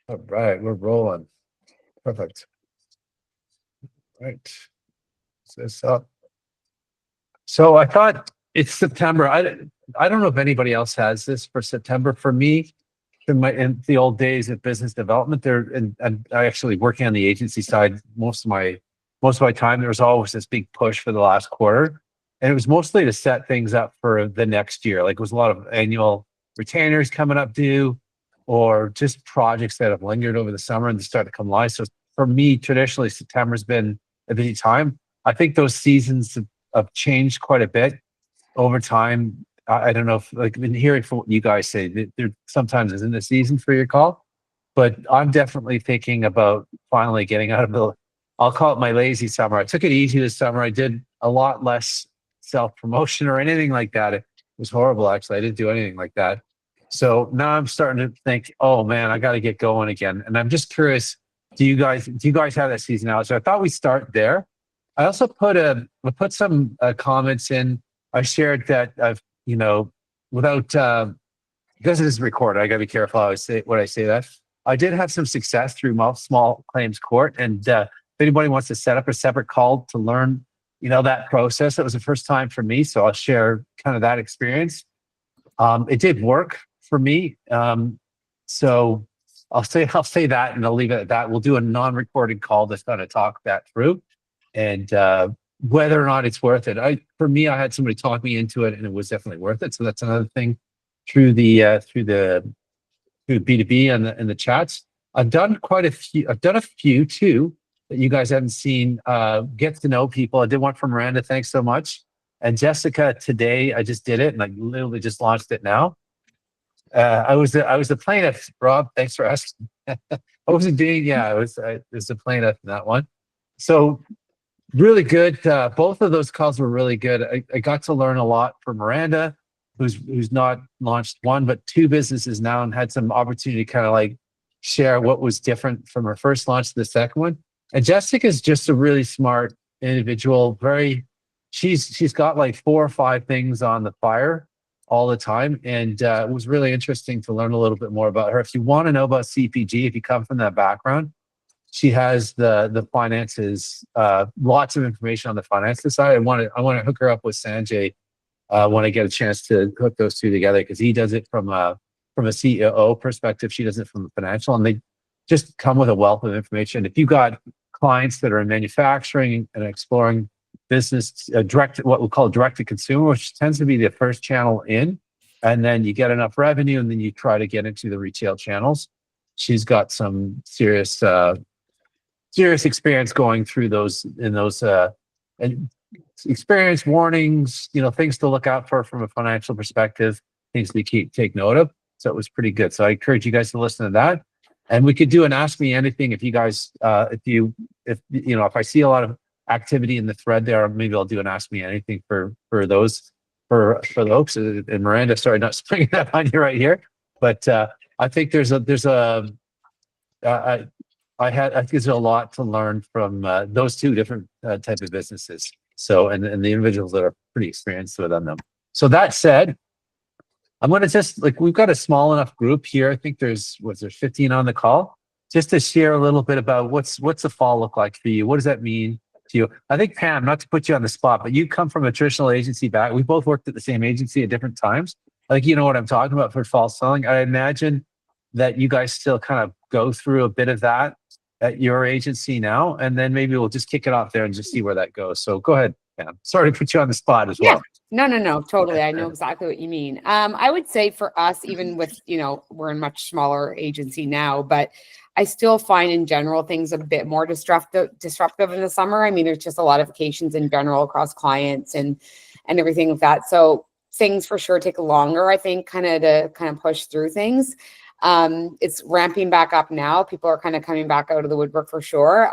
All right, we're rolling. Perfect. Right. This up. So I thought it's September. I don't know if anybody else has this for September. For me, in the old days of business development, and I actually working on the agency side most of my time, there was always this big push for the last quarter. And it was mostly to set things up for the next year. Like it was a lot of annual retainers coming up due, or just projects that have lingered over the summer and they start to come live. So for me, traditionally, September's been a busy time. I think those seasons have changed quite a bit over time. I don't know if, like, I've been hearing from what you guys say, there sometimes isn't a season for your call, but I'm definitely thinking about finally getting out of I'll call it my lazy summer. I took it easy this summer. I did a lot less self promotion or anything like that. It was horrible, actually. I didn't do anything like that. So now I'm starting to think, oh man, I got to get going again. And I'm just curious, do you guys have that seasonality? So I thought we'd start there. I also put some comments in. I shared that without because it is recorded, I got to be careful how I say what I say. That I did have some success through small claims court, and if anybody wants to set up a separate call to learn, that process, it was the first time for me, so I'll share kind of that experience. It did work for me, so I'll say that, and I'll leave it at that. We'll do a non-recorded call that's going to talk that through, and whether or not it's worth it. For me, I had somebody talk me into it, and it was definitely worth it. So that's another thing through B2B and the chats. I've done quite a few. I've done a few too that you guys haven't seen. Get to know people. I did one for Miranda. Thanks so much. And Jessica, today I just did it, and I literally just launched it now. I was the plaintiff, Rob. Thanks for asking. I wasn't doing. Yeah, I was the plaintiff in that one. So really good. Both of those calls were really good. I got to learn a lot from Miranda, who's not launched one but two businesses now, and had some opportunity to kind of like share what was different from her first launch to the second one. And Jessica's just a really smart individual. She's got like 4 or 5 things on the fire all the time, and it was really interesting to learn a little bit more about her. If you want to know about CPG, if you come from that background, she has the finances, lots of information on the finances side. I want to hook her up with Sanjay when I get a chance to hook those two together, because he does it from a CEO perspective. She does it from the financial, and they just come with a wealth of information. If you got clients that are in manufacturing and exploring business what we call direct to consumer, which tends to be the first channel in, and then you get enough revenue, and then you try to get into the retail channels. She's got some serious experience going through those and experience warnings, things to look out for from a financial perspective, things to take note of. So it was pretty good. So I encourage you guys to listen to that. And we could do an Ask Me Anything if you guys, if I see a lot of activity in the thread there, maybe I'll do an Ask Me Anything for those, for the folks. And Miranda, sorry, not springing that on you right here, but I think I think there's a lot to learn from those two different types of businesses. So, and the individuals that are pretty experienced within them. So that said, I'm going to just, we've got a small enough group here. I think there's 15 on the call, just to share a little bit about what's the fall look like for you. What does that mean to you? I think, Pam, not to put you on the spot, but you come from a traditional agency back. We both worked at the same agency at different times. I think you know what I'm talking about for fall selling. I imagine that you guys still kind of go through a bit of that at your agency now, and then maybe we'll just kick it off there and just see where that goes. So go ahead, Pam. Sorry to put you on the spot as well. No, totally. I know exactly what you mean. I would say for us, even with, we're in much smaller agency now, but I still find in general things a bit more disruptive in the summer. I mean, there's just a lot of vacations in general across clients and everything like that. So things for sure take longer, I think, to push through things. It's ramping back up now. People are kind of coming back out of the woodwork for sure.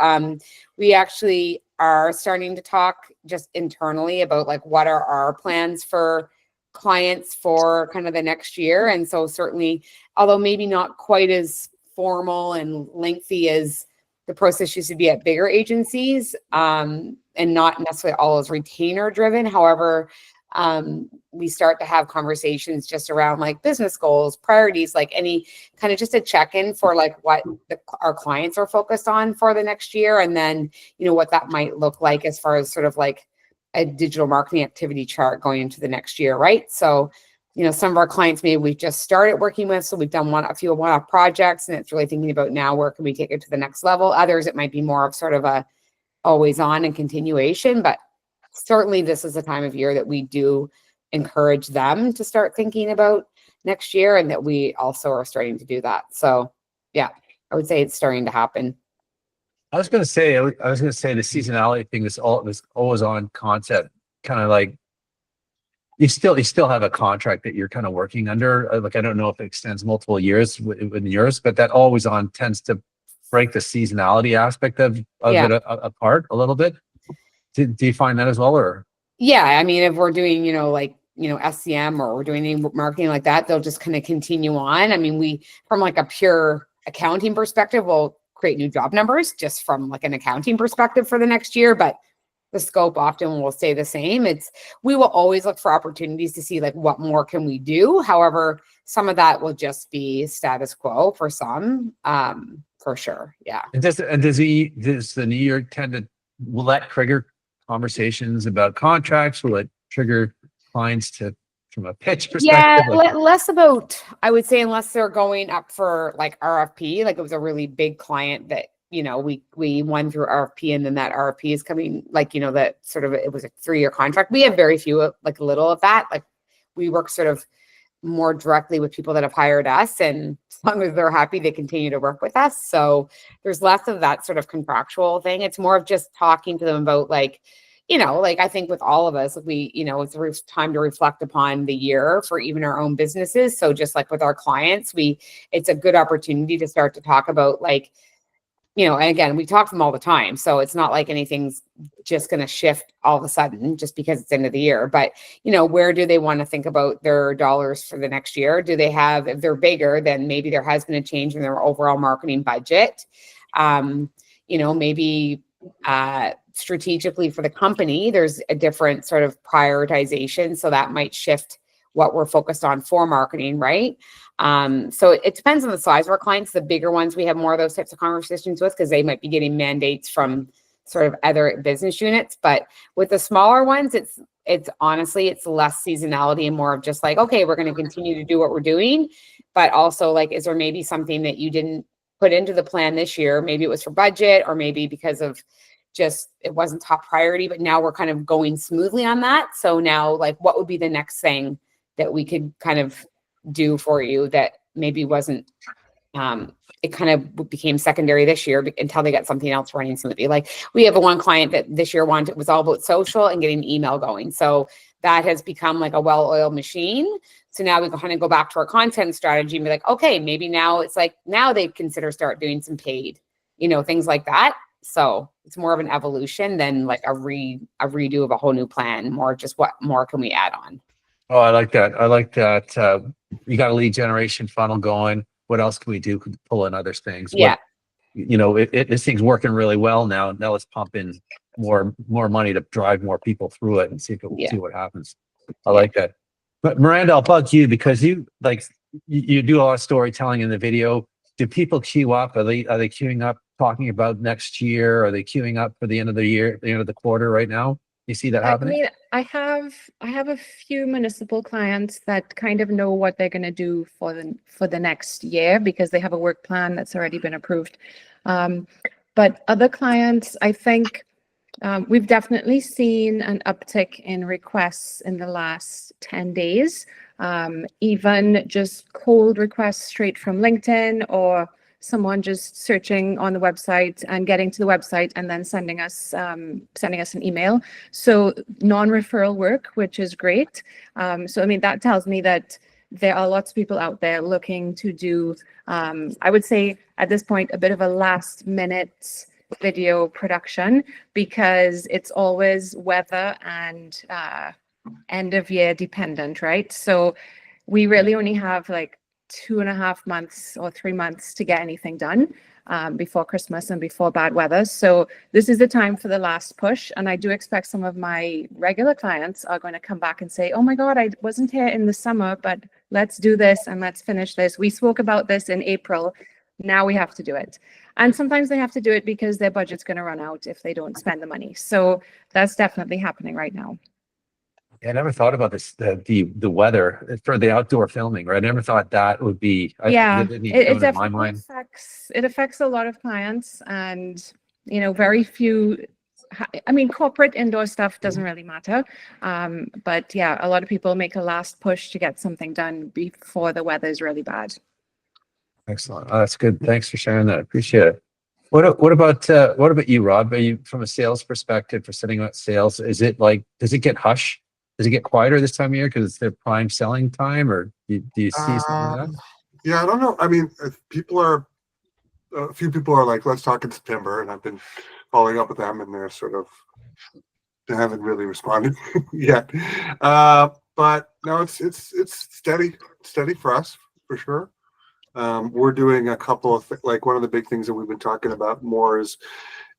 We actually are starting to talk just internally about what are our plans for clients for kind of the next year. And so certainly, although maybe not quite as formal and lengthy as the process used to be at bigger agencies, and not necessarily all as retainer driven. However, we start to have conversations just around like business goals, priorities, like any kind of just a check-in for like what our clients are focused on for the next year. And then, what that might look like as far as sort of like a digital marketing activity chart going into the next year, right? So, some of our clients maybe we've just started working with, so we've done a few one-off projects, and it's really thinking about now where can we take it to the next level. Others, it might be more of sort of a always on and continuation, but certainly this is a time of year that we do encourage them to start thinking about next year, and that we also are starting to do that. So yeah, I would say it's starting to happen. I was going to say the seasonality thing, this always on concept, kind of like you still have a contract that you're kind of working under. Like, I don't know if it extends multiple years within yours, but that always on tends to break the seasonality aspect of it apart a little bit. Do you find that as well, or? Yeah, I mean, if we're doing, SCM, or we're doing any marketing like that, they'll just kind of continue on. I mean, we, from like a pure accounting perspective, we'll create new job numbers just from like an accounting perspective for the next year, but the scope often will stay the same. We will always look for opportunities to see like what more can we do. However, some of that will just be status quo for some, for sure. Yeah. And does the new year will that trigger conversations about contracts? Will it trigger clients from a pitch perspective? Yeah, less about, I would say, unless they're going up for like RFP. Like, it was a really big client that, we won through RFP, and then that RFP is coming, like, that sort of, it was a 3-year contract. We have very few, like little of that. Like, we work sort of more directly with people that have hired us, and as long as they're happy, they continue to work with us. So there's less of that sort of contractual thing. It's more of just talking to them about like, like, I think with all of us, it's time to reflect upon the year for even our own businesses. So just like with our clients, it's a good opportunity to start to talk about like, and again, we talk to them all the time. So it's not like anything's just going to shift all of a sudden just because it's end of the year. But, where do they want to think about their dollars for the next year? Do they have, if they're bigger, then maybe there has been a change in their overall marketing budget. Maybe strategically for the company, there's a different sort of prioritization. So that might shift what we're focused on for marketing, right? So it depends on the size of our clients. The bigger ones, we have more of those types of conversations with, because they might be getting mandates from sort of other business units. But with the smaller ones, it's honestly, it's less seasonality and more of just like, okay, we're going to continue to do what we're doing. But also, like, is there maybe something that you didn't put into the plan this year? Maybe it was for budget, or maybe because of just, it wasn't top priority, but now we're kind of going smoothly on that. So now, like, what would be the next thing that we could kind of do for you that maybe wasn't, it kind of became secondary this year until they got something else running smoothly. Like, we have one client that this year it was all about social and getting email going. So that has become like a well-oiled machine. So now we kind of go back to our content strategy and be like, okay, maybe now it's like, now they consider start doing some paid, things like that. So it's more of an evolution than like a redo of a whole new plan, more just what more can we add on. Oh, I like that. You got a lead generation funnel going. What else can we do? Could pull in other things. Yeah. This thing's working really well now. Now let's pump in more money to drive more people through it and see what happens. I like that. But Miranda, I'll bug you because you do a lot of storytelling in the video. Do people queue up? Are they queuing up talking about next year? Are they queuing up for the end of the year, the end of the quarter right now? You see that happening? I mean, I have a few municipal clients that kind of know what they're going to do for the next year, because they have a work plan that's already been approved. But other clients, I think we've definitely seen an uptick in requests in the last 10 days, even just cold requests straight from LinkedIn, or someone just searching on the website and getting to the website and then sending us an email. So non-referral work, which is great. So I mean, that tells me that there are lots of people out there looking to do, I would say at this point, a bit of a last minute video production, because it's always weather and end of year dependent, right? So we really only have like 2.5 months or 3 months to get anything done before Christmas and before bad weather. So this is the time for the last push. And I do expect some of my regular clients are going to come back and say, oh my God, I wasn't here in the summer, but let's do this and let's finish this. We spoke about this in April. Now we have to do it. And sometimes they have to do it because their budget's going to run out if they don't spend the money. So that's definitely happening right now. I never thought about this, the weather for the outdoor filming, right? I never thought that would be, Yeah, it didn't even it go into my definitely mind. affects a lot of clients, and very few. I mean, corporate indoor stuff doesn't really matter, but yeah, a lot of people make a last push to get something done before the weather is really bad. Excellent. Oh, that's good. Thanks for sharing that. Appreciate it. What about you, Rob? Are you, from a sales perspective, for setting up sales, is it like, does it get hush? Does it get quieter this time of year because it's their prime selling time, or do you see something like that? Yeah, I don't know. I mean, if a few people are like, let's talk in September, and I've been following up with them, and they haven't really responded yet. But no, it's steady for us, for sure. We're doing a couple of like one of the big things that we've been talking about more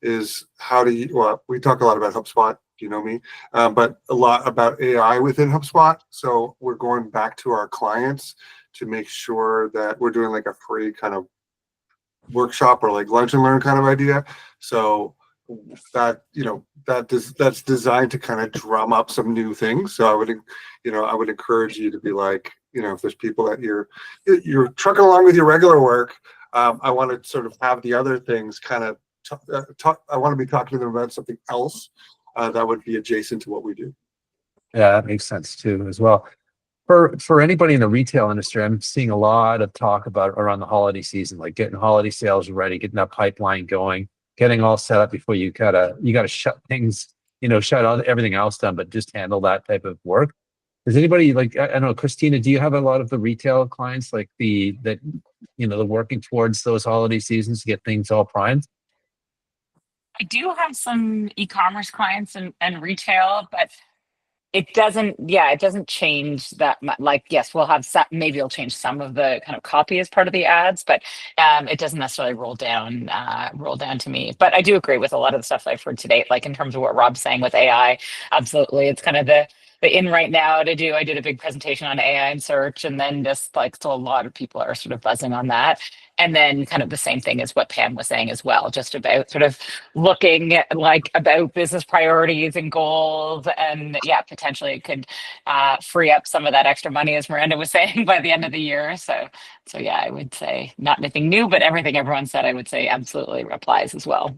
is how do you, well, we talk a lot about HubSpot, you know me, but a lot about AI within HubSpot. So we're going back to our clients to make sure that we're doing like a free kind of workshop or like lunch and learn kind of idea. So that, that's designed to kind of drum up some new things. So I would encourage you to be like, if there's people that you're trucking along with your regular work, I want to sort of have the other things kind of I want to be talking to them about something else that would be adjacent to what we do. Yeah, that makes sense too, as well. For anybody in the retail industry, I'm seeing a lot of talk about around the holiday season, like getting holiday sales ready, getting that pipeline going, getting all set up before you gotta shut things, shut out everything else down, but just handle that type of work. Does anybody, like, I don't know, Christina, do you have a lot of the retail clients like they're working towards those holiday seasons to get things all primed? I do have some e-commerce clients and retail, but it doesn't change that much. Like, yes, we'll have some, maybe it'll change some of the kind of copy as part of the ads, but it doesn't necessarily roll down to me. But I do agree with a lot of the stuff I've heard today, like in terms of what Rob's saying with AI. Absolutely. It's kind of the in right now to do. I did a big presentation on AI and search, and then just like, so a lot of people are sort of buzzing on that. And then kind of the same thing as what Pam was saying as well, just about sort of looking at, like, about business priorities and goals. And yeah, potentially it could free up some of that extra money, as Miranda was saying, by the end of the year. So yeah, I would say not anything new, but everything everyone said, I would say absolutely applies as well.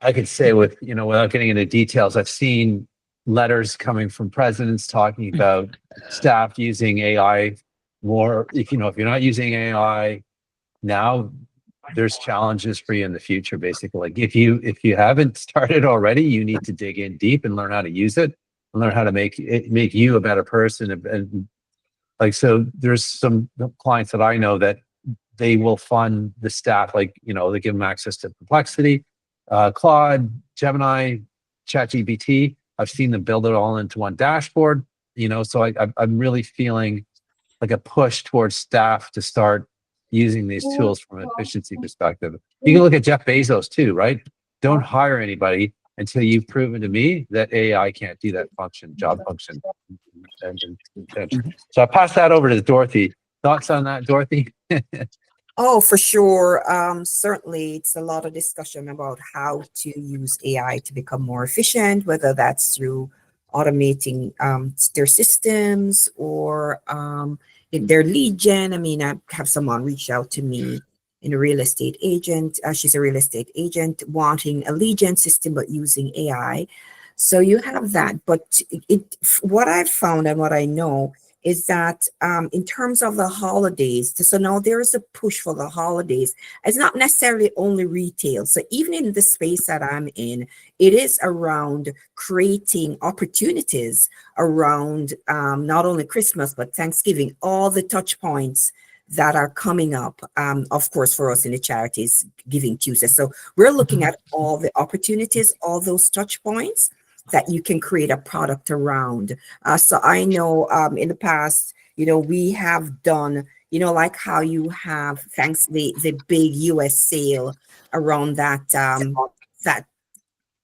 I could say without getting into details, I've seen letters coming from presidents talking about staff using AI more. If you're not using AI now, there's challenges for you in the future. Basically, like if you haven't started already, you need to dig in deep and learn how to use it and learn how to make you a better person. And like, so there's some clients that I know that they will fund the staff, like, they give them access to Perplexity, Claude, Gemini, ChatGPT. I've seen them build it all into one dashboard, so I'm really feeling like a push towards staff to start using these tools from an efficiency perspective. You can look at Jeff Bezos too, right? Don't hire anybody until you've proven to me that AI can't do that job function. So I pass that over to Dorothy. Thoughts on that, Dorothy? Oh, for sure. Certainly, it's a lot of discussion about how to use AI to become more efficient, whether that's through automating their systems or in their lead gen. I mean, I have someone reach out to me in a real estate agent. She's a real estate agent wanting a lead gen system, but using AI. So you have that. But what I've found and what I know is that in terms of the holidays, so now there is a push for the holidays. It's not necessarily only retail. So even in the space that I'm in, it is around creating opportunities around not only Christmas, but Thanksgiving, all the touch points that are coming up, of course, for us in the charities Giving Tuesday. So we're looking at all the opportunities, all those touch points that you can create a product around. So I know in the past, we have done, like how you have, thanks the big US sale around that, that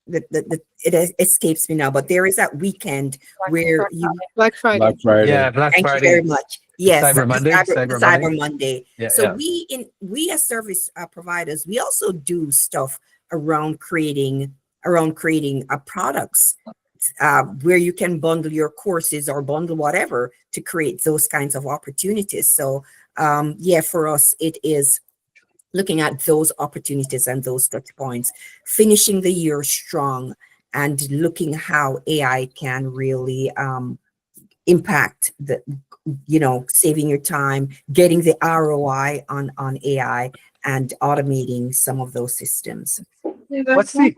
it escapes me now, but there is that weekend where you, Black Friday. Black Friday. Yeah, Black thank you Friday. very much. Yes, Cyber Monday. Cyber Monday. Yeah, So yeah. we as service providers, we also do stuff around creating products where you can bundle your courses or bundle whatever to create those kinds of opportunities. So yeah, for us, it is looking at those opportunities and those touch points, finishing the year strong, and looking how AI can really impact the, saving your time, getting the ROI on AI, and automating some of those systems. What's the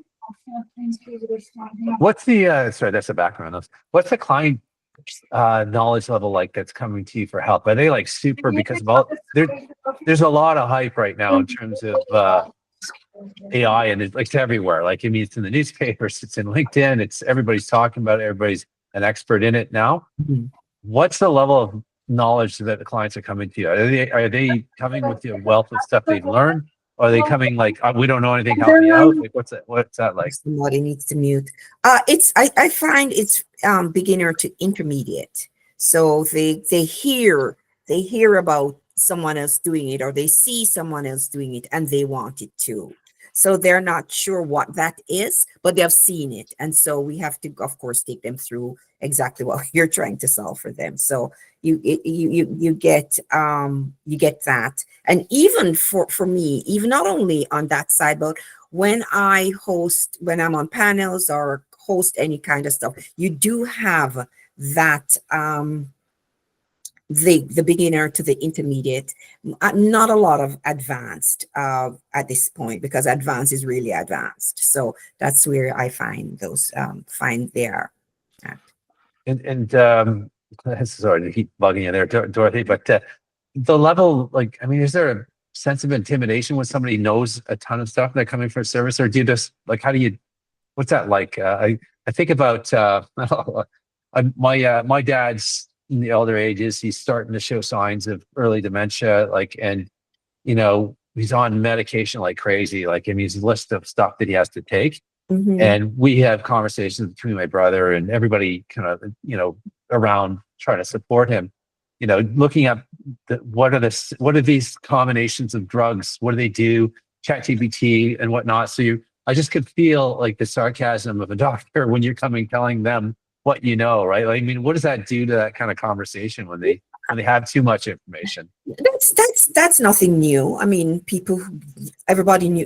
sorry, that's the background noise. What's the client knowledge level like that's coming to you for help? Are they like super, because of all there's a lot of hype right now in terms of AI, and it's like everywhere. Like, I mean, it's in the newspapers, it's in LinkedIn, it's everybody's talking about it, everybody's an expert in it now. Mhm. What's the level of knowledge that the clients are coming to you? Are they coming with a wealth of stuff they've learned? Or are they coming like, we don't know anything, help me out? Like, what's that like? Somebody needs to mute. I find it's beginner to intermediate. So they hear about someone else doing it, or they see someone else doing it and they want it too. So they're not sure what that is, but they've seen it. And so we have to, of course, take them through exactly what you're trying to solve for them. So you get that. And even for me, even not only on that side, but when I'm on panels or host any kind of stuff, you do have that the beginner to the intermediate, not a lot of advanced at this point, because advanced is really advanced. So that's where I find those find there. And sorry to keep bugging you there, Dorothy, but the level, like, I mean, is there a sense of intimidation when somebody knows a ton of stuff and they're coming for a service, or do you just like, what's that like? I think about my dad's in the elder ages. He's starting to show signs of early dementia, like, and he's on medication like crazy. Like, I mean, his list of stuff that he has to take. Mhm. And we have conversations between my brother and everybody kind of, around trying to support him, looking at what are these combinations of drugs? What do they do? ChatGPT and whatnot. So I just could feel like the sarcasm of a doctor when you're telling them what you know, right? Like, I mean, what does that do to that kind of conversation when they have too much information? That's nothing new. I mean, everybody knew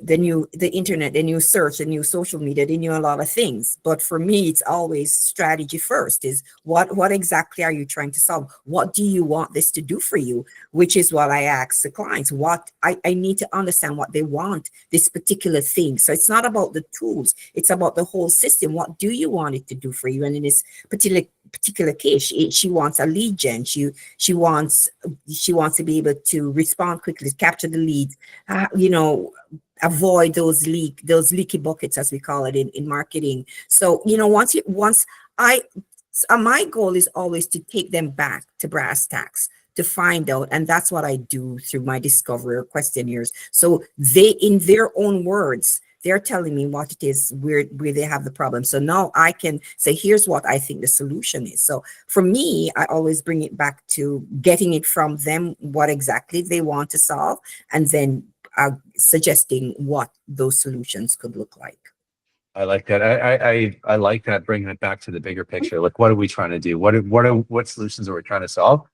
the internet, they knew search, they knew social media, they knew a lot of things. But for me, it's always strategy first. Is what exactly are you trying to solve? What do you want this to do for you? Which is what I ask the clients. What I need to understand what they want, this particular thing. So it's not about the tools, it's about the whole system. What do you want it to do for you? And in this particular case, she wants a lead gen. She wants to be able to respond quickly, capture the lead, avoid those leaky buckets, as we call it in marketing. So my goal is always to take them back to brass tacks to find out, and that's what I do through my discovery or questionnaires. So they, in their own words, they're telling me what it is where they have the problem. So now I can say, here's what I think the solution is. So for me, I always bring it back to getting it from them, what exactly they want to solve, and then suggesting what those solutions could look like. I like that. I like that, bringing it back to the bigger picture. Like, what are we trying to do? What solutions are we trying to solve?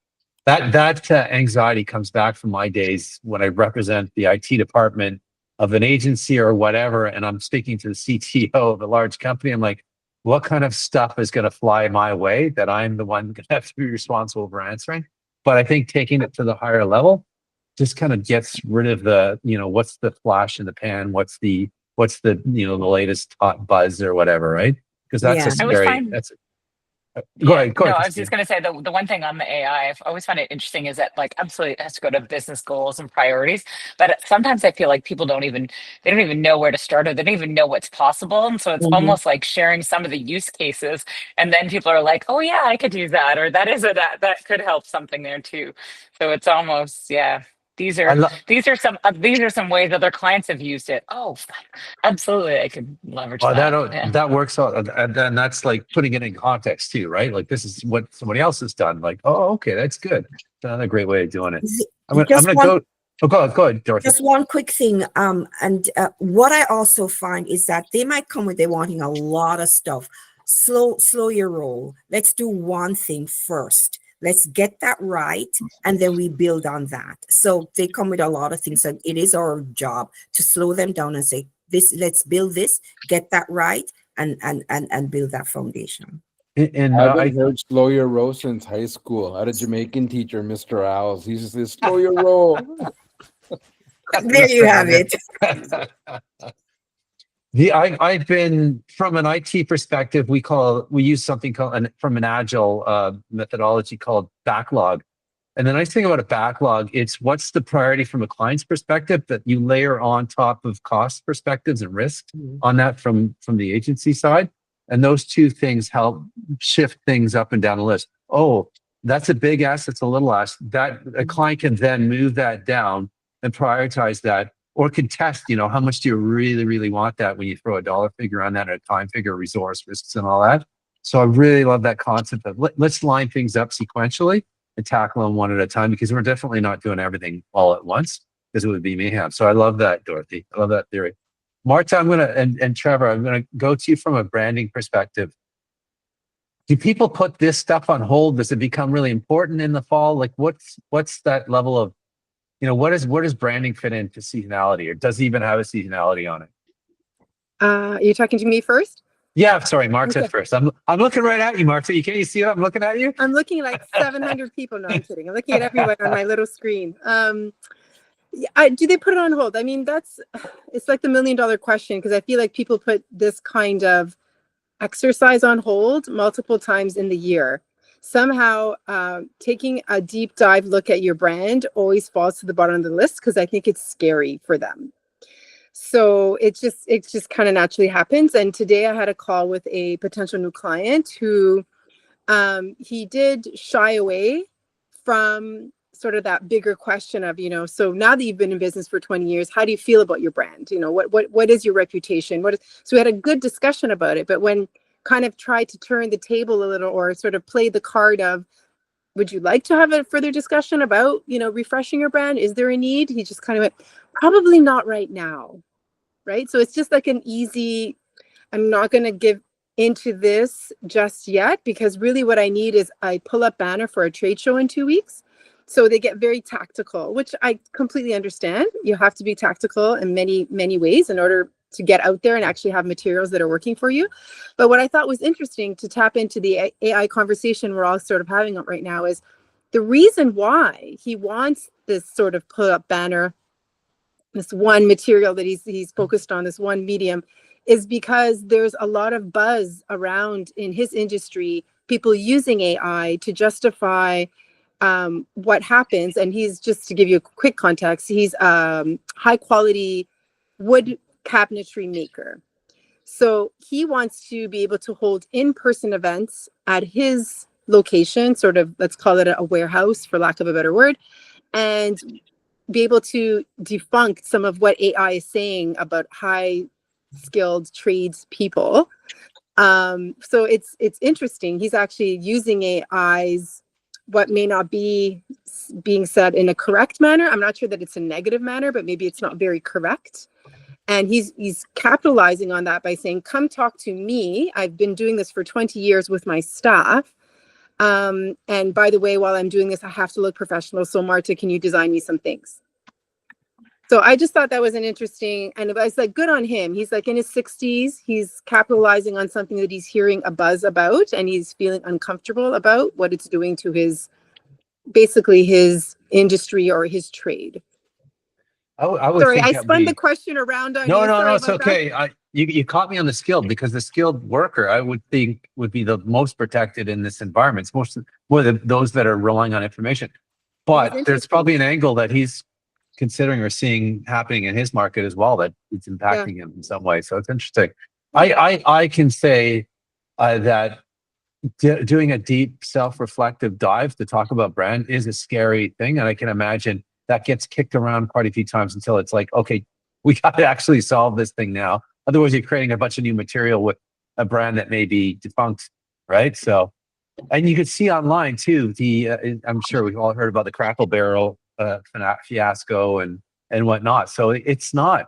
That anxiety comes back from my days when I represent the IT department of an agency or whatever, and I'm speaking to the CTO of a large company. I'm like, what kind of stuff is going to fly my way that I'm the one going to have to be responsible for answering? But I think taking it to the higher level just kind of gets rid of the, what's the flash in the pan? What's the the latest hot buzz or whatever, right? Because that's Yeah. a I would scary, find- Go ahead. No, I was Christine. just going to say the one thing on the AI I've always found it interesting is that like absolutely it has to go to business goals and priorities, but sometimes I feel like people don't even know where to start or they don't even know what's possible, and so it's Mhm. almost like sharing some of the use cases, and then people are like, oh yeah, I could use that, or that could help something there too. So it's almost These I are love. these are some ways other clients have used it. Oh, absolutely, I could leverage Oh, that. Yeah. that works out, and then that's like putting it in context too, right? Like this is what somebody else has done. Like, oh, okay, that's good. Another great way of doing it. I'm Just gonna one go. Oh, go ahead, Dorothy. Just one quick thing. And what I also find is that they might come with they wanting a lot of stuff. Slow your roll. Let's do one thing first. Let's get that right, and then we build on that. So they come with a lot of things, and it is our job to slow them down and say, "This, let's build this, get that right, and build that foundation." And I haven't heard slow your roll since high school. I had a Jamaican teacher, Mr. Owls. He used to say, slow your roll. There you have it. I've been from an IT perspective. We use something called from an agile methodology called backlog. And the nice thing about a backlog, it's what's the priority from a client's perspective that you layer on top of cost perspectives and risks on that from the agency side. And those two things help shift things up and down the list. Oh, that's a big ask. That's a little ask. That a client can then move that down and prioritize that, or contest, how much do you really, really want that when you throw a dollar figure on that, or a time figure, resource risks and all that. So I really love that concept of let's line things up sequentially and tackle them one at a time, because we're definitely not doing everything all at once, because it would be mayhem. So I love that, Dorothy. I love that theory. Marta, and Trevor, I'm gonna go to you from a branding perspective. Do people put this stuff on hold? Does it become really important in the fall? Like what's that level of, where does branding fit into seasonality, or does it even have a seasonality on it? You're talking to me first? Yeah, sorry, Marta Okay. first. I'm looking right at you, Marta. Can't you see that I'm looking at you? I'm looking at like 700 people. No, I'm kidding. I'm looking at everyone on my little screen. Do they put it on hold? I mean, it's like the $1 million question, because I feel like people put this kind of exercise on hold multiple times in the year. Somehow, taking a deep dive look at your brand always falls to the bottom of the list, because I think it's scary for them. So it just kind of naturally happens. And today I had a call with a potential new client who he did shy away from sort of that bigger question of, so now that you've been in business for 20 years, how do you feel about your brand? What is your reputation? So we had a good discussion about it, but when kind of tried to turn the table a little, or sort of play the card of, would you like to have a further discussion about, refreshing your brand? Is there a need? He just kind of went, probably not right now. Right. So it's just like an easy, I'm not going to give into this just yet, because really what I need is a pull-up banner for a trade show in 2 weeks. So they get very tactical, which I completely understand. You have to be tactical in many, many ways in order to get out there and actually have materials that are working for you. But what I thought was interesting to tap into the AI conversation we're all sort of having right now is the reason why he wants this sort of pull-up banner, this one material that he's focused on, this one medium, is because there's a lot of buzz around in his industry, people using AI to justify what happens. And he's, just to give you a quick context, he's high quality wood cabinetry maker. So he wants to be able to hold in-person events at his location, sort of, let's call it a warehouse for lack of a better word, and be able to debunk some of what AI is saying about high skilled trades people. So it's interesting. He's actually using AI's, what may not be being said in a correct manner. I'm not sure that it's a negative manner, but maybe it's not very correct. And he's capitalizing on that by saying, come talk to me. I've been doing this for 20 years with my staff. And by the way, while I'm doing this, I have to look professional. So Marta, can you design me some things? So I just thought that was an interesting, and I was like, good on him. He's like in his 60s. He's capitalizing on something that he's hearing a buzz about, and he's feeling uncomfortable about what it's doing to basically his industry or his trade. I would Sorry, think I that'd spun be- the question around on No, you. no, Sorry no, it's about that. okay. You caught me on the skilled, because the skilled worker, I would think, would be the most protected in this environment. It's more those that are relying on information. But there's interesting. probably an angle that he's considering or seeing happening in his market as well, that it's impacting him in some way. So it's interesting. I can say that doing a deep self-reflective dive to talk about brand is a scary thing, and I can imagine that gets kicked around quite a few times until it's like, okay, we got to actually solve this thing now. Otherwise, you're creating a bunch of new material with a brand that may be defunct, right? So, and you could see online too. I'm sure we've all heard about the Crackle Barrel fiasco and whatnot. So it's not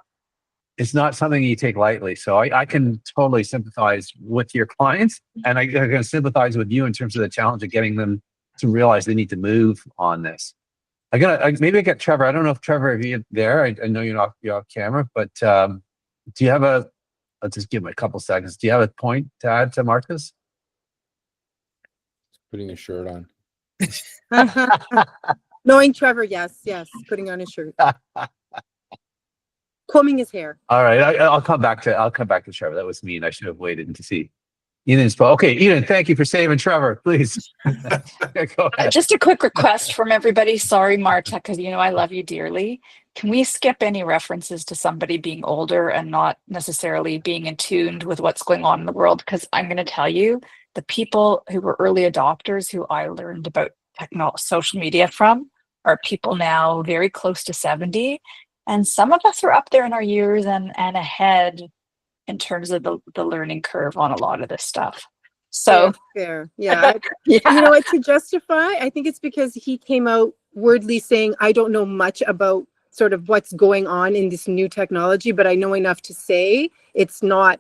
something you take lightly. So I can totally sympathize with your clients, and I can sympathize with you in terms of the challenge of getting them to realize they need to move on this. Maybe I get Trevor. I don't know if Trevor, if you're there, I know you're off camera, but do you have I'll just give him a couple seconds. Do you have a point to add to Marcus? Putting a shirt on. Knowing Trevor, yes, putting on his shirt, combing his hair. All right, I'll come back to Trevor. That was mean. I should have waited to see. Okay, Eden, thank you for saving Trevor. Please. Go ahead. Just a quick request from everybody. Sorry, Marta, because I love you dearly. Can we skip any references to somebody being older and not necessarily being in tune with what's going on in the world? Because I'm going to tell you, the people who were early adopters who I learned about social media from are people now very close to 70. And some of us are up there in our years and ahead in terms of the learning curve on a lot of this stuff. So fair. Yeah. yeah. You know what, to justify, I think it's because he came out wordly saying, I don't know much about sort of what's going on in this new technology, but I know enough to say it's not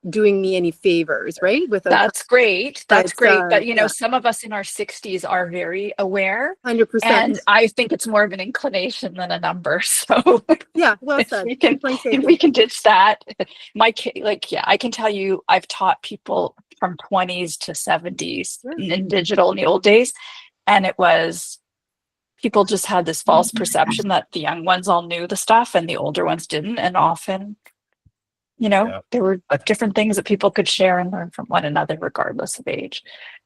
doing me any favors, right? That's great. That's great. But yeah. some of us in our 60s are very aware. 100%. And I think it's more of an inclination than a number. So yeah, well said. if we can ditch that. My kid, I can tell you, I've taught people from 20s to 70s in digital in the old days. And it was, people just had this false perception that the young ones all knew the stuff and the older ones didn't. And often, there were different things that people could share and learn from one another, regardless of age.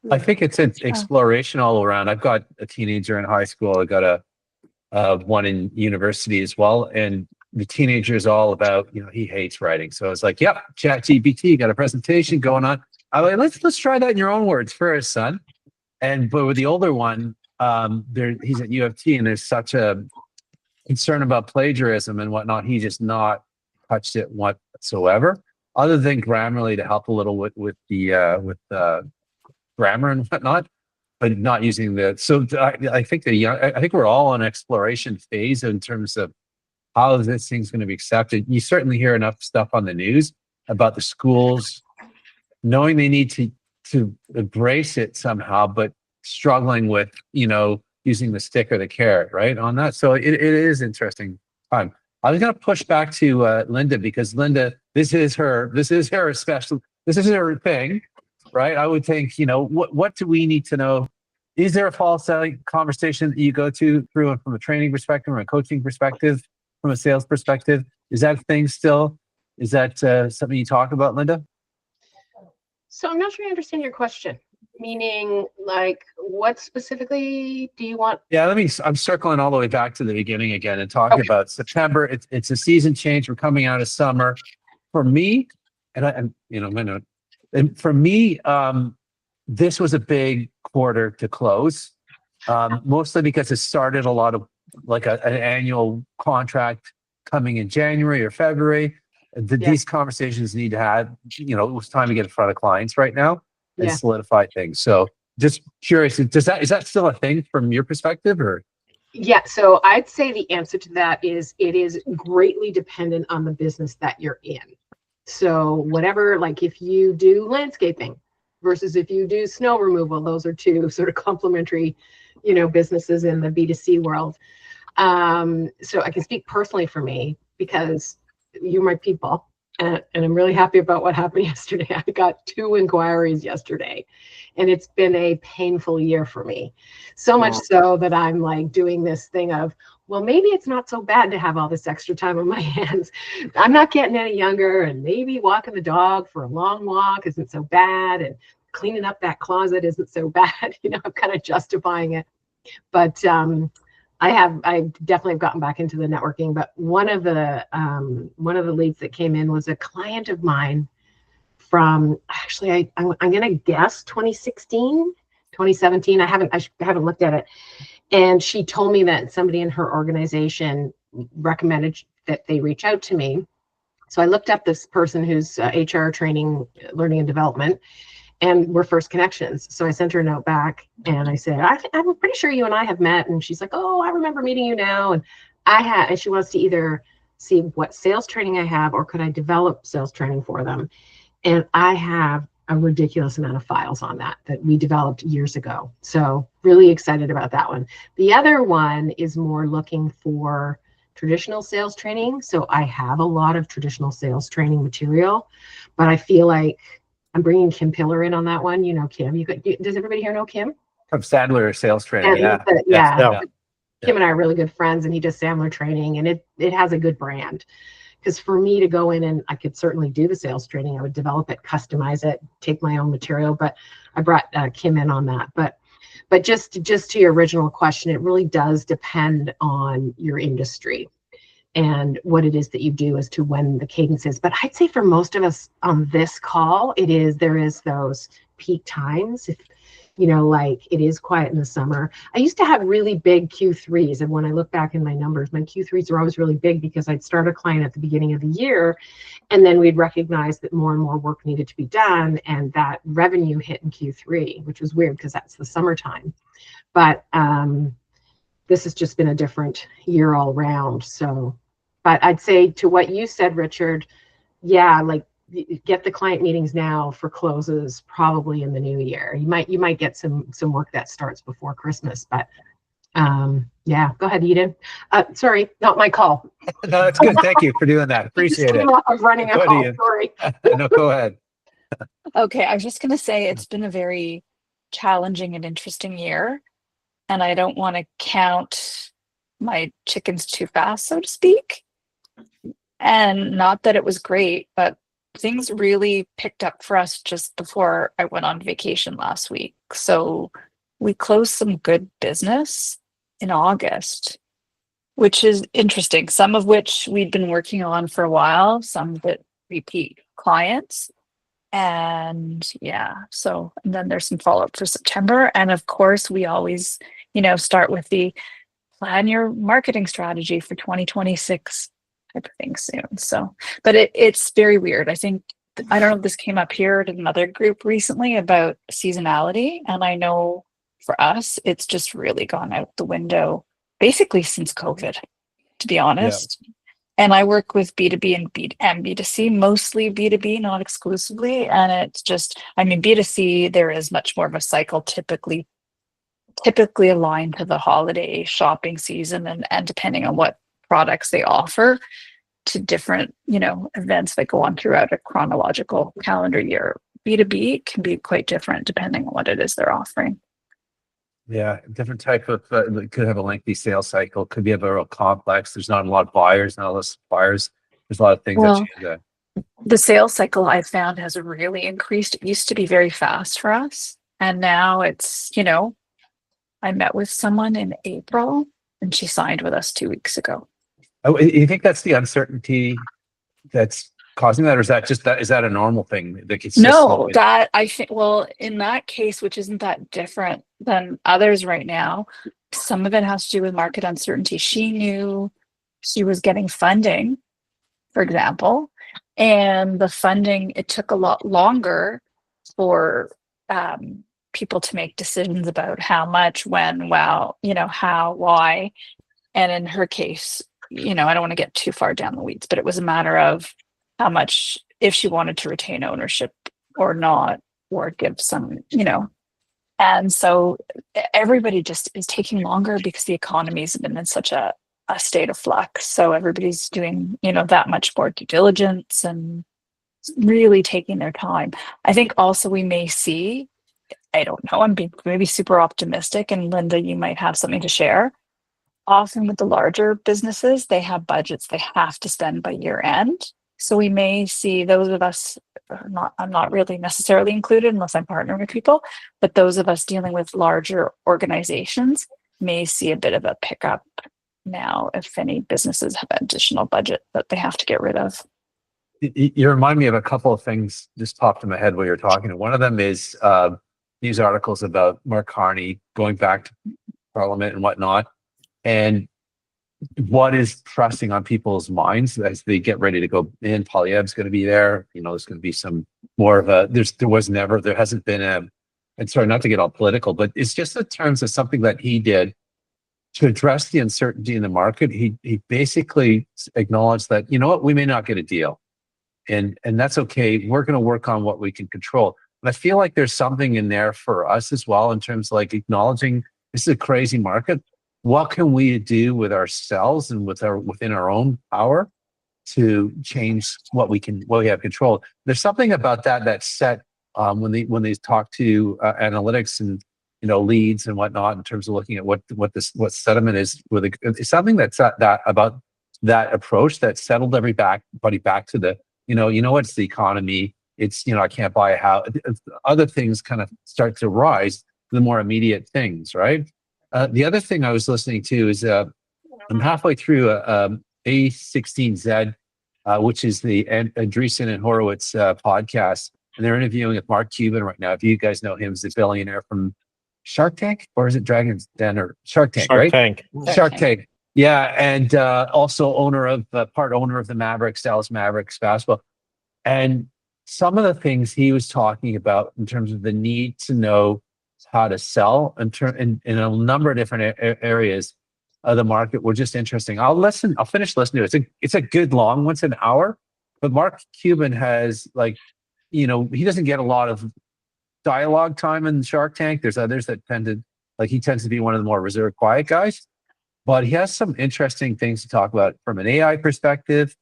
I think it's an exploration all around. I've got a teenager in high school. I got one in university as well. And the teenager is all about, he hates writing. So it's like, yep, ChatGPT, got a presentation going on. I'm like, let's try that in your own words first, son. But with the older one, he's at U of T, and there's such a concern about plagiarism and whatnot. He just not touched it whatsoever, other than Grammarly to help a little with the grammar and whatnot, but not using the. So I think I think we're all on an exploration phase in terms of how this thing's going to be accepted. You certainly hear enough stuff on the news about the schools knowing they need to embrace it somehow, but struggling with using the stick or the carrot right on that. So it is interesting time. I was going to push back to Linda, because Linda, this is her special, this is her thing, right? I would think, what do we need to know? Is there a fall selling conversation that you go through from a training perspective, from a coaching perspective, from a sales perspective? Is that a thing still? Is that something you talk about, Linda? So I'm not sure I understand your question. Meaning, what specifically do you want? Yeah, I'm circling all the way back to the beginning again and talking about September. It's a season change. We're coming out of summer. For me, and for me, this was a big quarter to close, mostly because it started a lot of an annual contract coming in January or February. These conversations need to have, it was time to get in front of clients right now and solidify things. So just curious, is that still a thing from your perspective, or? Yeah, so I'd say the answer to that is it is greatly dependent on the business that you're in. So whatever, if you do landscaping versus if you do snow removal, those are two sort of complementary, businesses in the B2C world. So I can speak personally for me because you're my people. And I'm really happy about what happened yesterday. I got 2 inquiries yesterday, and it's been a painful year for me. So much so that I'm doing this thing of, well, maybe it's not so bad to have all this extra time on my hands. I'm not getting any younger, and maybe walking the dog for a long walk isn't so bad, and cleaning up that closet isn't so bad. I'm kind of justifying it. But I definitely have gotten back into the networking. But one of the leads that came in was a client of mine from, actually, I'm going to guess 2016, 2017. I haven't looked at it. And she told me that somebody in her organization recommended that they reach out to me. So I looked up this person who's HR training, learning and development, and we're first connections. So I sent her a note back and I said, I'm pretty sure you and I have met. And she's like, oh, I remember meeting you now. And she wants to either see what sales training I have, or could I develop sales training for them? And I have a ridiculous amount of files on that we developed years ago. So really excited about that one. The other one is more looking for traditional sales training. So I have a lot of traditional sales training material, but I feel like I'm bringing Kim Pillar in on that one. Kim, does everybody here know Kim? From Sadler sales training. Yeah. Yeah. Kim and I are really good friends, and he does Sandler training, and it has a good brand. Because for me to go in, and I could certainly do the sales training, I would develop it, customize it, take my own material. But I brought Kim in on that. But just to your original question, it really does depend on your industry and what it is that you do as to when the cadence is. But I'd say for most of us on this call, there is those peak times. If like it is quiet in the summer. I used to have really big Q3s. And when I look back in my numbers, my Q3s are always really big because I'd start a client at the beginning of the year, and then we'd recognize that more and more work needed to be done, and that revenue hit in Q3, which was weird because that's the summertime. But this has just been a different year all round. So, but I'd say to what you said, Richard, yeah, like get the client meetings now for closes probably in the new year. You might get some work that starts before Christmas, but yeah, go ahead, Eden. Sorry, not my call. No, that's good. Thank you for doing that. Appreciate it. I was running a call. Sorry. No, go ahead. Okay, I was just going to say it's been a very challenging and interesting year, and I don't want to count my chickens too fast, so to speak. And not that it was great, but things really picked up for us just before I went on vacation last week. So we closed some good business in August, which is interesting. Some of which we'd been working on for a while, some of it repeat clients. And yeah, and then there's some follow-up for September. And of course, we always, start with the plan your marketing strategy for 2026 type of thing soon. So, but it's very weird. I don't know if this came up here at another group recently about seasonality. And I know for us, it's just really gone out the window basically since COVID, to be honest. Yeah. And I work with B2B and B2C, mostly B2B, not exclusively. And it's just, B2C, there is much more of a cycle typically aligned to the holiday shopping season and depending on what products they offer to different, events that go on throughout a chronological calendar year. B2B can be quite different depending on what it is they're offering. Yeah, different type of, could have a lengthy sales cycle, could be a real complex. There's not a lot of buyers, not a lot of suppliers. There's a lot of things that change that. The sales cycle I've found has really increased. It used to be very fast for us. And now it's, I met with someone in April and she signed with us 2 weeks ago. Oh, you think that's the uncertainty that's causing that, or is that a normal thing that gets no, that I think, well, in that case, which isn't that different than others right now, some of it has to do with market uncertainty. She knew she was getting funding, for example, and the funding, it took a lot longer for people to make decisions about how much, when, well, how, why. And in her case, I don't want to get too far down the weeds, but it was a matter of how much, if she wanted to retain ownership or not, or give some, and so everybody just is taking longer because the economy's been in such a state of flux. So everybody's doing, that much more due diligence and really taking their time. I think also we may see, I don't know, I'm being maybe super optimistic, and Linda, you might have something to share. often with the larger businesses, they have budgets they have to spend by year end. So we may see those of us, I'm not really necessarily included unless I'm partnering with people, but those of us dealing with larger organizations may see a bit of a pickup now if any businesses have additional budget that they have to get rid of. You remind me of a couple of things just popped in my head while you're talking. And one of them is news articles about Mark Carney going back to Parliament and whatnot, and what is pressing on people's minds as they get ready to go in. Poilievre's going to be there. You know, there's going to be some more of a, there hasn't been a, and sorry, not to get all political, but it's just in terms of something that he did to address the uncertainty in the market. He basically acknowledged that, you know what, we may not get a deal. And that's okay. We're going to work on what we can control. And I feel like there's something in there for us as well in terms of like acknowledging this is a crazy market. What can we do with ourselves and within our own power to change what we have control? There's something about that set when they talk to analytics and leads and whatnot in terms of looking at what sentiment is with it's something that's that about that approach that settled everybody back to the it's the economy. It's I can't buy a house. Other things kind of start to rise, the more immediate things, right? The other thing I was listening to is I'm halfway through A16Z, which is the Andreessen and Horowitz podcast, and they're interviewing with Mark Cuban right now. If you guys know him, he's a billionaire from Shark Tank, or is it Dragon's Den or Shark Tank? Right? Shark Tank. Yeah, and also part owner of the Dallas Mavericks basketball. And some of the things he was talking about in terms of the need to know how to sell in a number of different areas of the market were just interesting. I'll finish listening to it. It's a good long one. It's an hour, but Mark Cuban has he doesn't get a lot of dialogue time in Shark Tank. There's others that he tends to be one of the more reserved, quiet guys, but he has some interesting things to talk about from an AI perspective,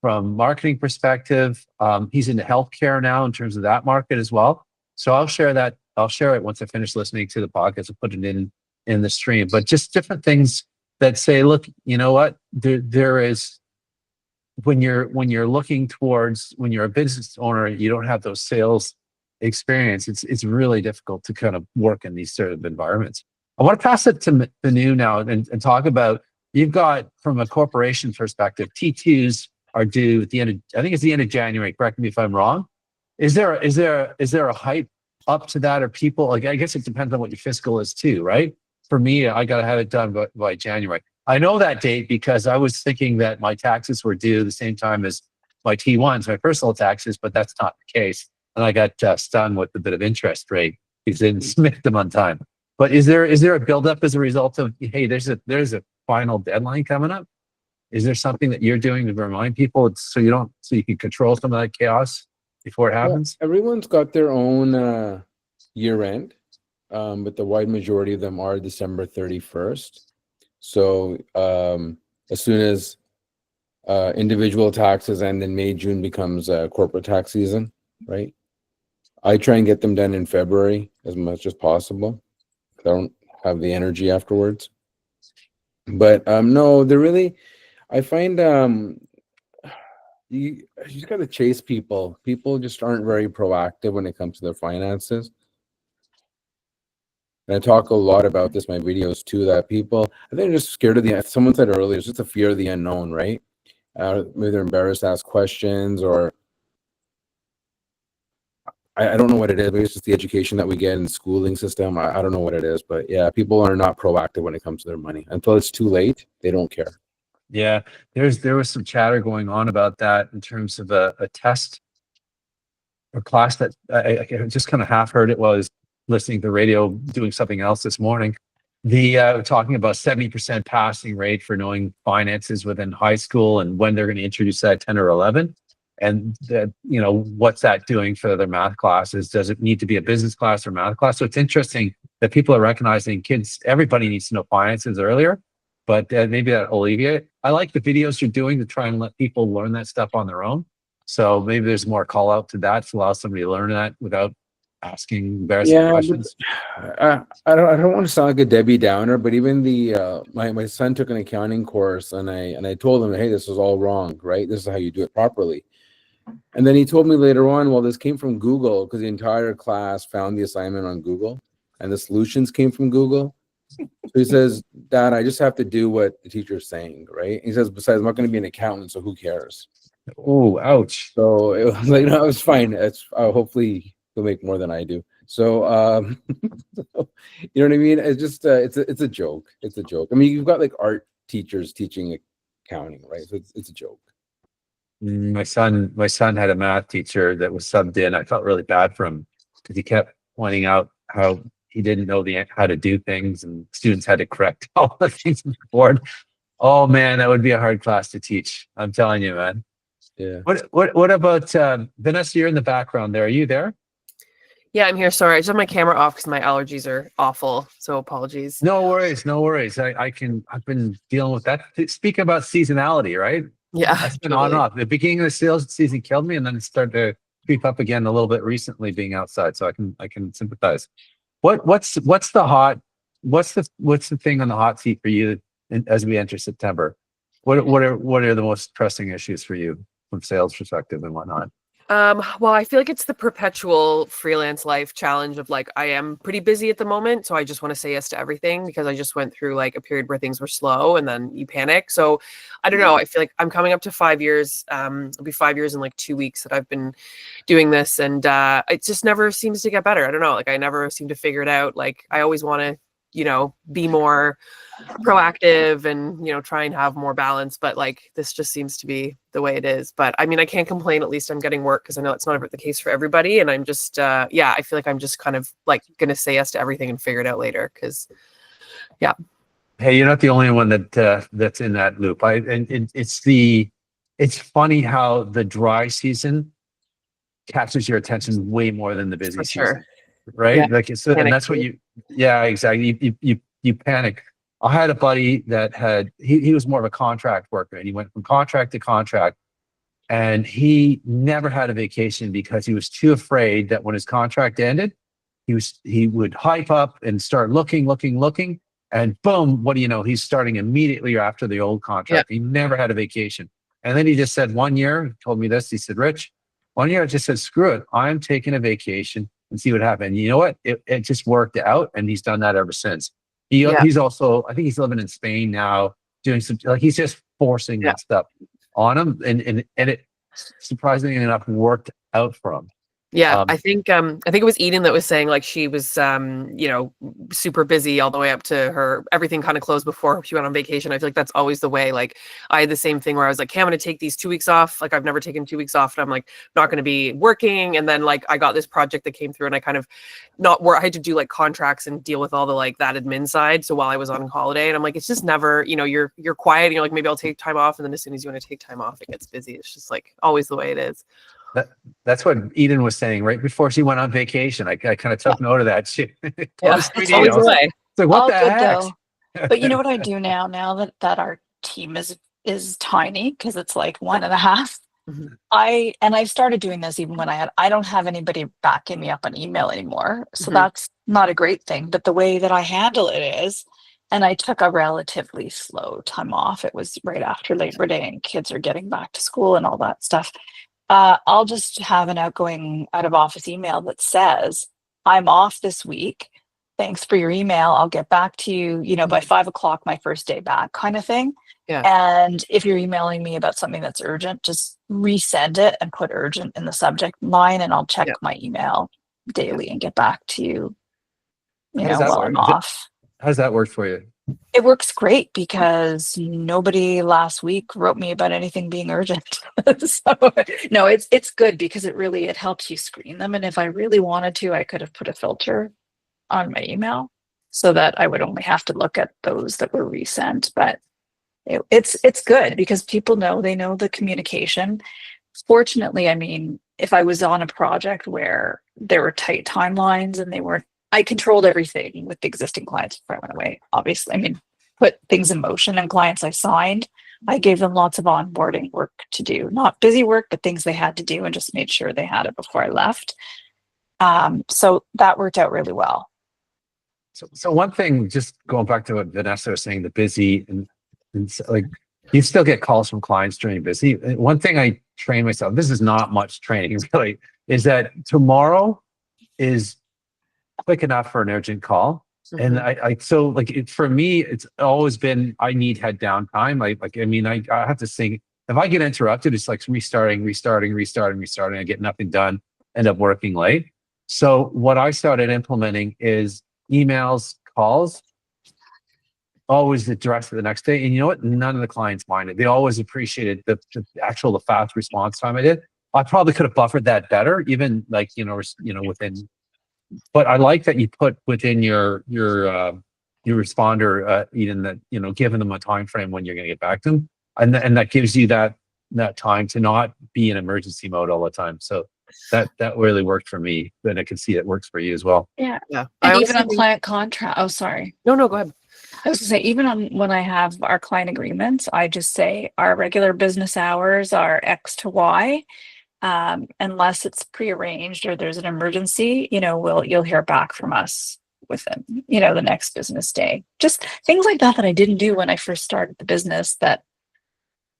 from marketing perspective. He's into healthcare now in terms of that market as well. So I'll share that. I'll share it once I finish listening to the podcast and put it in the stream. But just different things that say, look, you know what? There is when you're looking towards when you're a business owner, you don't have those sales experience. It's really difficult to kind of work in these sort of environments. I want to pass it to Manu now and talk about, you've got from a corporation perspective, T2s are due at the end of, I think it's the end of January. Correct me if I'm wrong. Is there a hype up to that, or people I guess it depends on what your fiscal is too, right? For me, I got to have it done by January. I know that date because I was thinking that my taxes were due the same time as my T1s, my personal taxes, but that's not the case. And I got stung with a bit of interest rate because they didn't submit them on time. But is there a buildup as a result of, hey, there's a final deadline coming up? Is there something that you're doing to remind people so you can control some of that chaos before it happens? Yeah, everyone's got their own year end, but the wide majority of them are December 31st. So as soon as individual taxes end in May, June becomes corporate tax season, right? I try and get them done in February as much as possible. I don't have the energy afterwards. But no, they're really, I find you just got to chase people. People just aren't very proactive when it comes to their finances. And I talk a lot about this in my videos too, that people, I think they're just scared of someone said earlier, it's just a fear of the unknown, right? Maybe they're embarrassed to ask questions, or I don't know what it is. Maybe it's just the education that we get in the schooling system. I don't know what it is, but yeah, people are not proactive when it comes to their money. Until it's too late, they don't care. Yeah, there was some chatter going on about that in terms of a test or class that I just kind of half heard it while I was listening to the radio doing something else this morning. Talking about 70% passing rate for knowing finances within high school and when they're going to introduce that 10 or 11. And what's that doing for their math classes? Does it need to be a business class or math class? So it's interesting that people are recognizing everybody needs to know finances earlier, but maybe that'll alleviate. I like the videos you're doing to try and let people learn that stuff on their own. So maybe there's more call out to that to allow somebody to learn that without asking embarrassing Yeah, questions? I don't want to sound like a Debbie Downer, but even my son took an accounting course, and I told him, hey, this is all wrong, right? This is how you do it properly. And then he told me later on, well, this came from Google because the entire class found the assignment on Google, and the solutions came from Google. So he says, Dad, I just have to do what the teacher's saying, right? He says, besides, I'm not going to be an accountant, so who cares? Oh, ouch. So it was like, no, it's fine. It's hopefully he'll make more than I do. So, so, you know what I mean? It's just it's a joke. It's a joke. I mean, you've got like art teachers teaching accounting, right? So it's a joke. My son had a math teacher that was subbed in. I felt really bad for him because he kept pointing out how he didn't know how to do things, and students had to correct all the things on the board. Oh man, that would be a hard class to teach. I'm telling you, man. Yeah. What about Vanessa? You're in the background there. Are you there? Yeah, I'm here. Sorry, I just have my camera off because my allergies are awful. So apologies. No worries, no worries. I've been dealing with that. Speaking about seasonality, right? Yeah, That's been on and off. The beginning of the sales season killed me, and then it started to creep up again a little bit recently, being outside. So I can sympathize. What's the thing on the hot seat for you as we enter September? What are the most pressing issues for you from sales perspective and whatnot? Well, I feel like it's the perpetual freelance life challenge of like, I am pretty busy at the moment. So I just want to say yes to everything because I just went through like a period where things were slow and then you panic. So I don't know. I feel like I'm coming up to 5 years. It'll be 5 years in like 2 weeks that I've been doing this. And it just never seems to get better. I don't know. Like I never seem to figure it out. Like I always want to, be more proactive and, try and have more balance. But like, this just seems to be the way it is. But I mean, I can't complain. At least I'm getting work because I know it's not ever the case for everybody. And I'm just, I feel like I'm just kind of like going to say yes to everything and figure it out later. Cause yeah. Hey, you're not the only one that's in that loop. It's funny how the dry season captures your attention way more than the busy For season. sure. Right? Yeah. Like, so, and that's what exactly. You panic. I had a buddy that he was more of a contract worker, and he went from contract to contract, and he never had a vacation because he was too afraid that when his contract ended, he would hype up and start looking, and boom, what do you know? He's starting immediately after the old contract. He never had a vacation. And then he just said 1 year, he told me this, he said, Rich, 1 year I just said, screw it. I'm taking a vacation and see what happened. You know what? It just worked out, and he's done that ever since. He's also, I think he's living in Spain now, doing some, like, he's just forcing that stuff on him, and it surprisingly enough worked out for him. Yeah, I think it was Eden that was saying like she was super busy all the way up to her everything kind of closed before she went on vacation. I feel like that's always the way. Like I had the same thing where I was like, hey, I'm gonna take these 2 weeks off. Like I've never taken 2 weeks off, and I'm like not gonna be working. And then like I got this project that came through, and I kind of I had to do like contracts and deal with all the like that admin side. So while I was on holiday, and I'm like, it's just never, you're quiet and you're like, maybe I'll take time off, and then as soon as you want to take time off, it gets busy. It's just like always the way it is. That's what Eden was saying right before she went on vacation. I kind of took note of that. She it's always the way. It's like, what All the good heck? though. But you know what I do now that our team is tiny because it's like 1.5. Mhm. I've started doing this even when I don't have anybody backing me up on email anymore. So Mhm. that's not a great thing. But the way that I handle it is, and I took a relatively slow time off. It was right after Labor Day and kids are getting back to school and all that stuff. I'll just have an outgoing out of office email that says, I'm off this week. Thanks for your email. I'll get back to you, by 5 o'clock, my first day back kind of thing. Yeah. And if you're emailing me about something that's urgent, just resend it and put urgent in the subject line, and I'll check my email daily and get back to you, How does that while work? I'm off. How does that work for you? It works great because nobody last week wrote me about anything being urgent. So no, it's good because it helps you screen them. And if I really wanted to, I could have put a filter on my email so that I would only have to look at those that were resent. But it's good because people know the communication. Fortunately, I mean, if I was on a project where there were tight timelines and I controlled everything with the existing clients before I went away. Obviously, I mean, put things in motion, and clients I signed, I gave them lots of onboarding work to do, not busy work, but things they had to do, and just made sure they had it before I left. So that worked out really well. So one thing, just going back to what Vanessa was saying, the busy and like you still get calls from clients during busy. One thing I train myself, this is not much training really, is that tomorrow is quick enough for an urgent call. And so like for me, it's always been, I need head down time. I have to think, if I get interrupted, it's like restarting, I get nothing done, end up working late. So what I started implementing is emails, calls, always addressed the next day. And you know what? None of the clients minded. They always appreciated the fast response time I did. I probably could have buffered that better, even like, within, but I like that you put within your responder, even that, giving them a time frame when you're going to get back to them. And that gives you that time to not be in emergency mode all the time. So that really worked for me. Then I can see it works for you as well. Yeah. Yeah. And even on client contract. Oh, sorry. No, go ahead. I was gonna say, even on when I have our client agreements, I just say our regular business hours are X to Y. Unless it's prearranged or there's an emergency, you'll hear back from us within, the next business day. Just things like that I didn't do when I first started the business that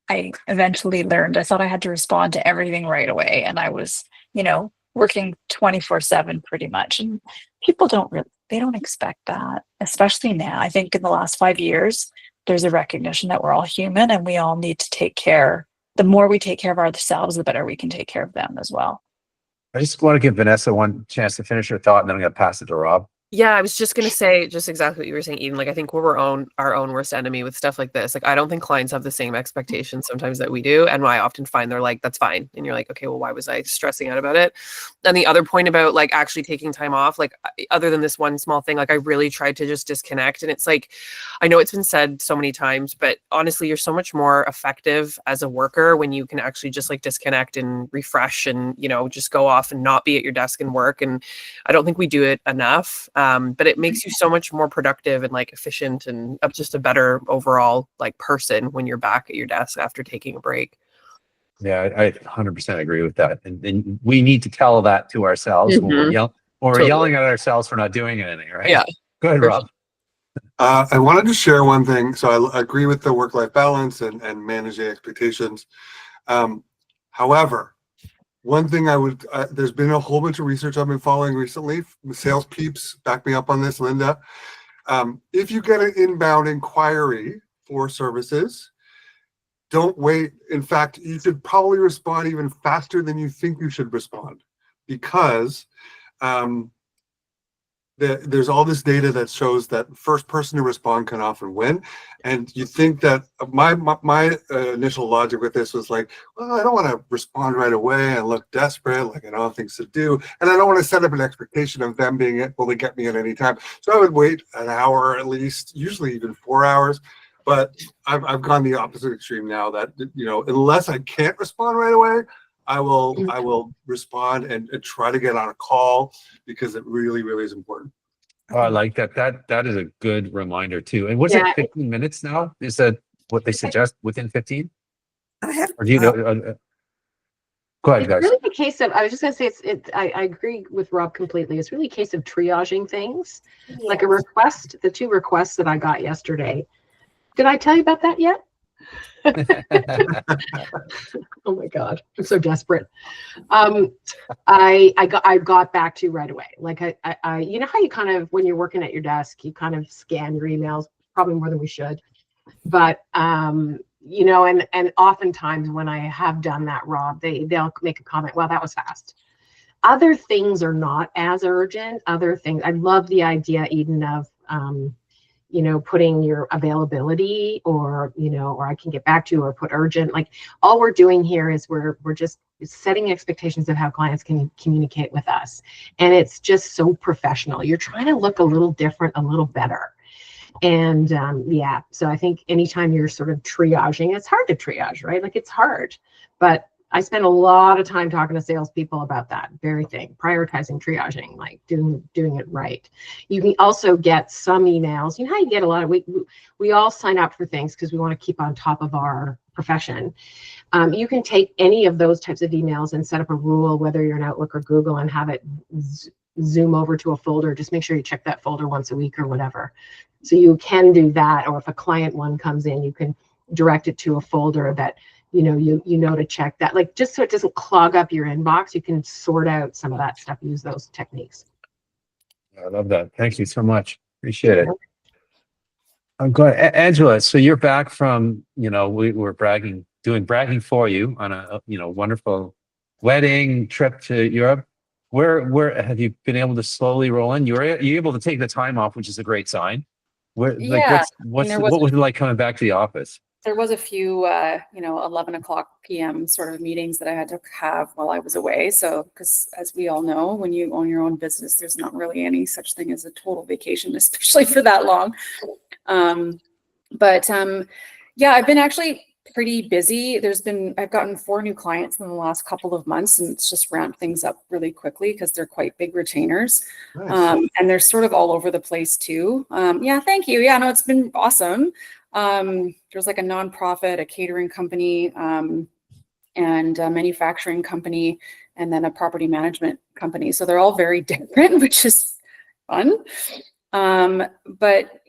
I eventually learned. I thought I had to respond to everything right away. And I was, working 24/7 pretty much. And people they don't expect that, especially now. I think in the last 5 years, there's a recognition that we're all human and we all need to take care. The more we take care of ourselves, the better we can take care of them as well. I just want to give Vanessa one chance to finish her thought, and then I'm going to pass it to Rob. Yeah, I was just going to say just exactly what you were saying, Eden. Like, I think we're our own worst enemy with stuff like this. Like, I don't think clients have the same expectations sometimes that we do. And I often find they're like, that's fine. And you're like, okay, well, why was I stressing out about it? And the other point about like actually taking time off, like other than this one small thing, like I really tried to just disconnect. And it's like, I know it's been said so many times, but honestly, you're so much more effective as a worker when you can actually just like disconnect and refresh and, just go off and not be at your desk and work. And I don't think we do it enough. But it makes you so much more productive and like efficient and just a better overall like person when you're back at your desk after taking a break. Yeah, I 100% agree with that. And we need to tell that to ourselves when we're yelling at ourselves for not doing anything, right? Yeah. Go ahead, Rob. I wanted to share one thing. So I agree with the work-life balance and managing expectations. However, one thing there's been a whole bunch of research I've been following recently. Sales peeps back me up on this, Linda. If you get an inbound inquiry for services, don't wait. In fact, you should probably respond even faster than you think you should respond, because there's all this data that shows that first person to respond can often win. And you think that my initial logic with this was like, well, I don't want to respond right away and look desperate, like I don't have things to do. And I don't want to set up an expectation of them being able to get me at any time. So I would wait an hour at least, usually even 4 hours. But I've gone the opposite extreme now that, unless I can't respond right away, I will respond and try to get on a call, because it really, really is important. Oh, I like that. That is a good reminder too. And was it 15 minutes now? Is that what they suggest, within 15? I have. Or do you know? Go ahead, guys. It's really a case of, I was just going to say, I agree with Rob completely. It's really a case of triaging things. Like a request, the 2 requests that I got yesterday. Did I tell you about that yet? Oh my God, I'm so desperate. I got back to you right away. Like I you know how you kind of, when you're working at your desk, you kind of scan your emails, probably more than we should. But and oftentimes when I have done that, Rob, they'll make a comment, well, that was fast. Other things are not as urgent. Other things, I love the idea, Eden, of putting your availability or I can get back to you, or put urgent. Like, all we're doing here is we're just setting expectations of how clients can communicate with us. And it's just so professional. You're trying to look a little different, a little better. And so I think anytime you're sort of triaging, it's hard to triage, right? Like, it's hard, but I spend a lot of time talking to salespeople about that very thing, prioritizing, triaging, like doing it right. You can also get some emails. You know how you get a lot of, we all sign up for things because we want to keep on top of our profession. You can take any of those types of emails and set up a rule, whether you're in Outlook or Google, and have it zoom over to a folder. Just make sure you check that folder once a week or whatever. So you can do that. Or if a client one comes in, you can direct it to a folder that you know to check that, like, just so it doesn't clog up your inbox. You can sort out some of that stuff, use those techniques. I love that. Thank you so much. Appreciate it. I'm going, Angela. So you're back from, we were doing bragging for you on a, wonderful wedding trip to Europe. Where have you been able to slowly roll in? You're able to take the time off, which is a great sign. What was it like coming back to the office? There was a few, 11 o'clock p.m. sort of meetings that I had to have while I was away. So, because as we all know, when you own your own business, there's not really any such thing as a total vacation, especially for that long. Yeah, I've been actually pretty busy. I've gotten 4 new clients in the last couple of months, and it's just ramped things up really quickly because they're quite big retainers. Nice. And they're sort of all over the place too. Yeah, thank you. Yeah, no, it's been awesome. There's like a nonprofit, a catering company, and a manufacturing company, and then a property management company. So they're all very different, which is fun. But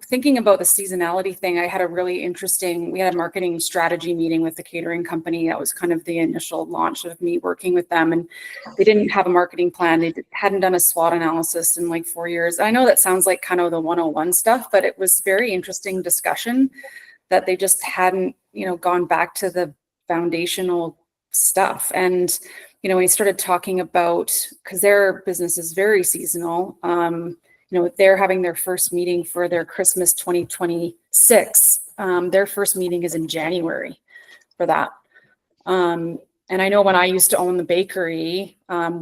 thinking about the seasonality thing, I had we had a marketing strategy meeting with the catering company. That was kind of the initial launch of me working with them. And they didn't have a marketing plan. They hadn't done a SWOT analysis in like 4 years. I know that sounds like kind of the 101 stuff, but it was very interesting discussion that they just hadn't, gone back to the foundational stuff. And, we started talking about, because their business is very seasonal, they're having their first meeting for their Christmas 2026. Their first meeting is in January for that. And I know when I used to own the bakery,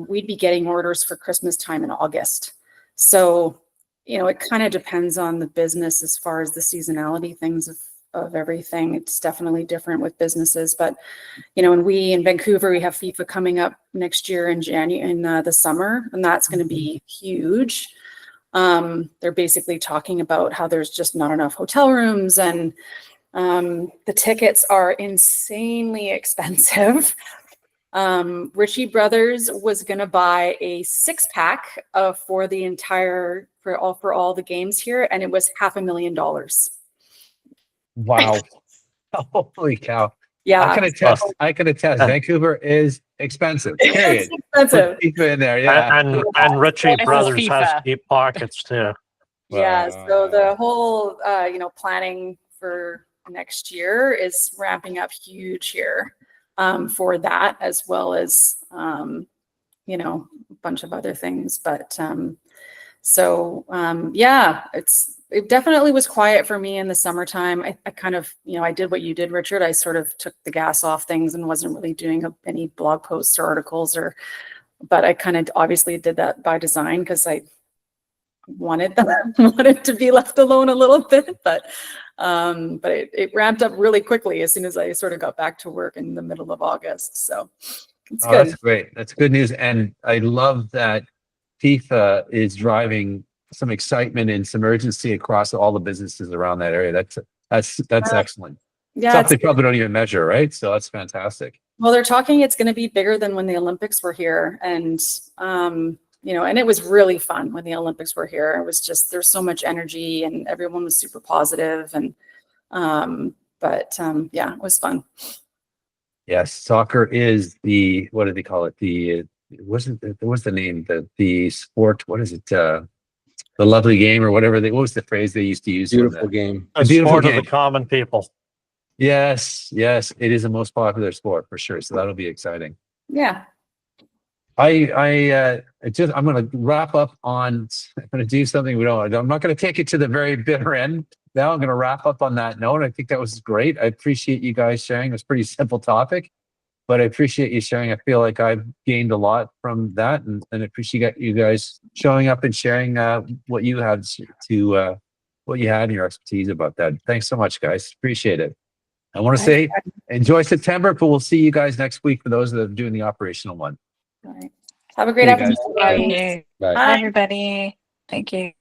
we'd be getting orders for Christmas time in August. So, it kind of depends on the business as far as the seasonality things of everything. It's definitely different with businesses, but, and we in Vancouver, we have FIFA coming up next year in January, in the summer, and that's going to be huge. They're basically talking about how there's just not enough hotel rooms, and the tickets are insanely expensive. Ritchie Brothers was going to buy a 6-pack for all the games here, and it was $500,000. Wow. Holy cow. Yeah. I can attest. Vancouver is expensive. Period. It's expensive. Put FIFA in there. Yeah. And Ritchie This is Brothers has FIFA. deep pockets too. Yeah. So the whole, planning for next year is ramping up huge here, for that, as well as, a bunch of other things. But, yeah, it definitely was quiet for me in the summertime. I kind of, I did what you did, Richard. I sort of took the gas off things and wasn't really doing any blog posts or articles but I kind of obviously did that by design because I wanted to be left alone a little bit, but it ramped up really quickly as soon as I sort of got back to work in the middle of August. So it's good. That's great. That's good news. And I love that FIFA is driving some excitement and some urgency across all the businesses around that area. That's excellent. Yeah, Stuff they probably don't even measure, right? So that's fantastic. Well, they're talking it's going to be bigger than when the Olympics were here, and and it was really fun when the Olympics were here. It was just there's so much energy and everyone was super positive, and yeah, it was fun. Yes, soccer is what do they call it? What's the name? The sport. What is it? The lovely game or whatever. What was the phrase they used to use? Beautiful game. A sport of the common people. Yes, it is the most popular sport for sure. So that'll be exciting. Yeah. I'm going to wrap up on. I'm going to do something I'm not going to take it to the very bitter end. Now I'm going to wrap up on that note. I think that was great. I appreciate you guys sharing. It was a pretty simple topic, but I appreciate you sharing. I feel like I've gained a lot from that, and I appreciate you guys showing up and sharing what you had what you had and your expertise about that. Thanks so much, guys. Appreciate it. I want to say enjoy September, but we'll see you guys next week for those that are doing the operational one. All right. Have a great See you guys. afternoon, guys. Okay. Bye. Bye, everybody. Thank you.